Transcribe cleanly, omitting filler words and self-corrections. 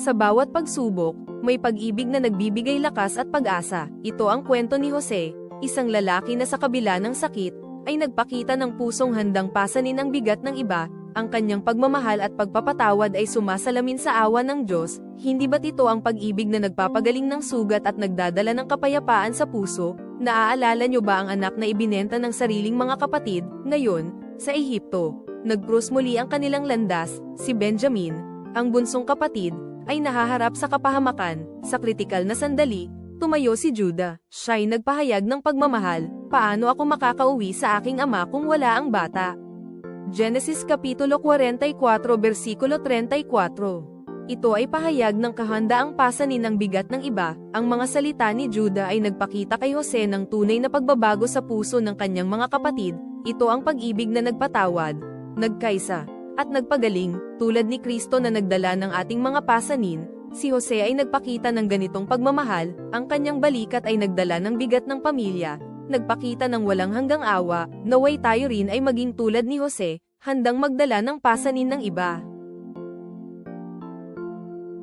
Sa bawat pagsubok, may pag-ibig na nagbibigay lakas at pag-asa. Ito ang kwento ni Jose, isang lalaki na sa kabila ng sakit, ay nagpakita ng pusong handang pasanin ang bigat ng iba. Ang kanyang pagmamahal at pagpapatawad ay sumasalamin sa awa ng Diyos. Hindi ba't ito ang pag-ibig na nagpapagaling ng sugat at nagdadala ng kapayapaan sa puso? Naaalala nyo ba ang anak na ibinenta ng sariling mga kapatid? Ngayon, sa Ehipto, nag-krus muli ang kanilang landas. Si Benjamin, ang bunsong kapatid, ay nahaharap sa kapahamakan. Sa kritikal na sandali, tumayo si Judah. Siya'y nagpahayag ng pagmamahal. Paano ako makakauwi sa aking ama kung wala ang bata? Genesis Kapitulo 44 versikulo 34. Ito ay pahayag ng kahandaang pasanin ng bigat ng iba. Ang mga salita ni Judah ay nagpakita kay Jose ng tunay na pagbabago sa puso ng kanyang mga kapatid. Ito ang pag-ibig na nagpatawad, nagkaisa, at nagpagaling. Tulad ni Kristo na nagdala ng ating mga pasanin, si Jose ay nagpakita ng ganitong pagmamahal. Ang kanyang balikat ay nagdala ng bigat ng pamilya, nagpakita ng walang hanggang awa. Naway tayo rin ay maging tulad ni Jose, handang magdala ng pasanin ng iba.